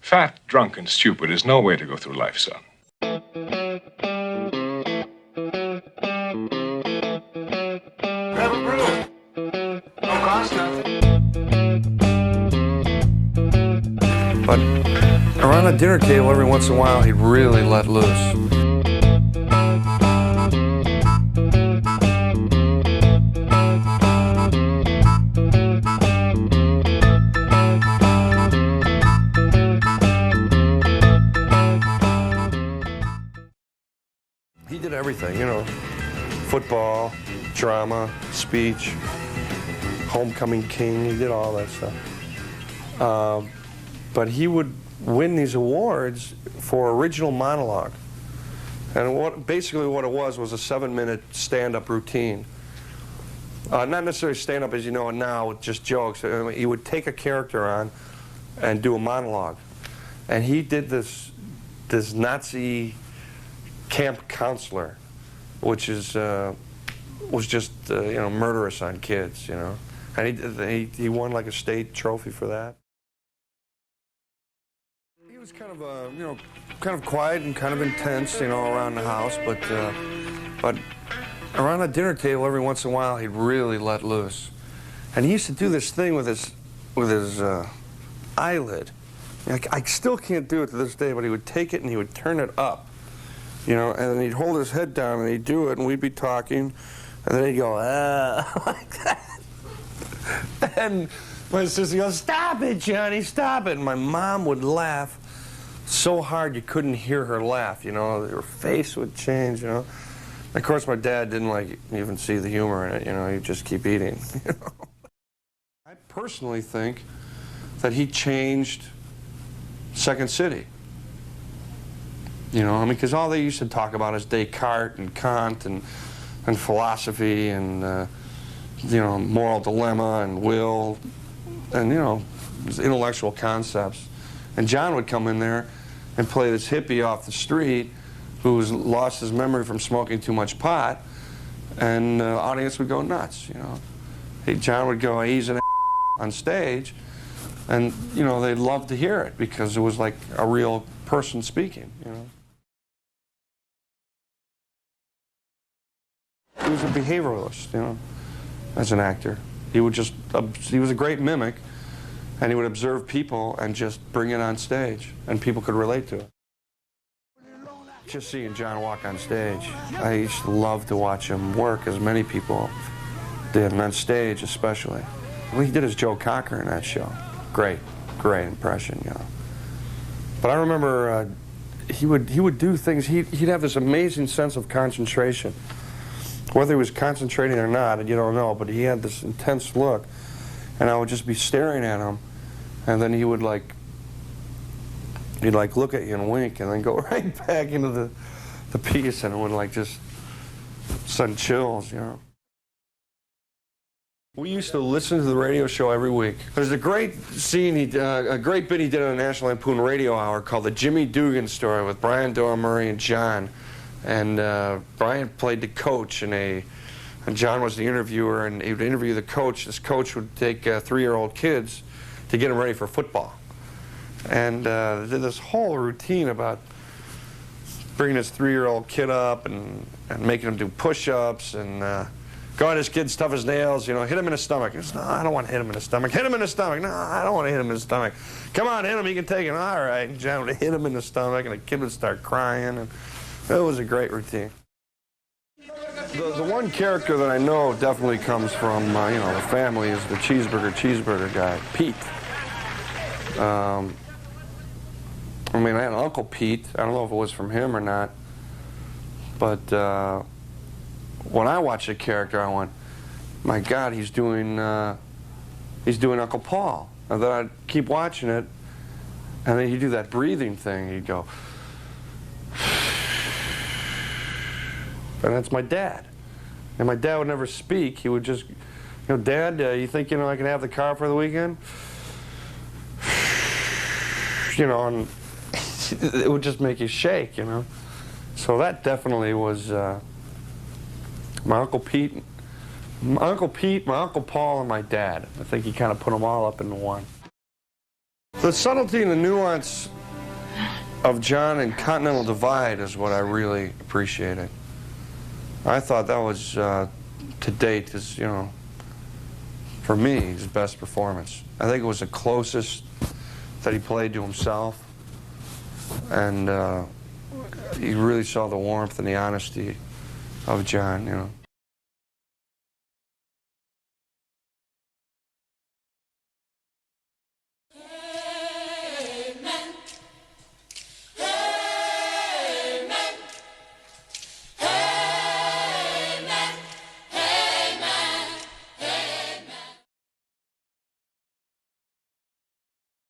Fat, drunk, and stupid is no way to go through life, son. Grab a brew. Don't cost nothing. But around a dinner table, every once in a while, he'd really let loose. He did everything, you know, football, drama, speech, homecoming king, he did all that stuff. But he would win these awards for original monologue. And basically what it was a 7-minute stand-up routine. Not necessarily stand-up as you know it now with just jokes. I mean, he would take a character on and do a monologue. And he did this Nazi camp counselor, which is was just you know, murderous on kids, you know. And he won like a state trophy for that. He was kind of you know, kind of quiet and kind of intense, you know, around the house, but around a dinner table every once in a while he'd really let loose. And he used to do this thing with his eyelid. I still can't do it to this day, but he would take it and he would turn it up. You know, and then he'd hold his head down and he'd do it, and we'd be talking, and then he'd go, like that. And my sister goes, "Stop it, Johnny, stop it." And my mom would laugh so hard you couldn't hear her laugh, you know, her face would change, you know. And of course, my dad didn't like even see the humor in it, you know, he'd just keep eating, you know. I personally think that he changed Second City. You know, I mean, because all they used to talk about is Descartes and Kant and philosophy and, you know, moral dilemma and will and, you know, intellectual concepts. And John would come in there and play this hippie off the street who's lost his memory from smoking too much pot, and the audience would go nuts, you know. John would go, "He's an on stage," and, you know, they'd love to hear it because it was like a real person speaking, you know. He was a behavioralist, you know, as an actor. He was a great mimic, and he would observe people and just bring it on stage, and people could relate to it. Just seeing John walk on stage, I used to love to watch him work, as many people did, and on stage especially. Well, he did his Joe Cocker in that show. Great impression, you know. But I remember he would do things, he'd have this amazing sense of concentration. Whether he was concentrating or not, you don't know, but he had this intense look, and I would just be staring at him, and then he would he'd look at you and wink, and then go right back into the piece, and it would like just send chills, you know. We used to listen to the radio show every week. There's a great scene, a great bit he did on the National Lampoon Radio Hour called The Jimmy Dugan Story with Brian Doyle Murray and John. And Brian played the coach, and John was the interviewer, and he would interview the coach. This coach would take 3-year-old kids to get them ready for football. And did this whole routine about bringing this 3-year-old kid up and making him do push-ups and go at his kid, stuff his nails, you know, hit him in the stomach. He goes, "No, I don't want to hit him in the stomach." Hit him in the stomach. "No, I don't want to hit him in the stomach." "Come on, hit him, he can take it." "All right." And John would hit him in the stomach, and the kid would start crying. And it was a great routine. The one character that I know definitely comes from, you know, the family is the cheeseburger guy, Pete. I mean, I had an Uncle Pete. I don't know if it was from him or not. But when I watched the character, I went, "My God, he's doing Uncle Paul." And then I'd keep watching it, and then he'd do that breathing thing. He'd go, and that's my dad. And my dad would never speak. He would just, you know, "Dad, you think, you know, I can have the car for the weekend?" You know, and it would just make you shake, you know. So that definitely was my Uncle Pete, my Uncle Paul, and my dad. I think he kind of put them all up into one. The subtlety and the nuance of John in Continental Divide is what I really appreciated. I thought that was, to date, his, you know, for me, his best performance. I think it was the closest that he played to himself, and you really saw the warmth and the honesty of John, you know.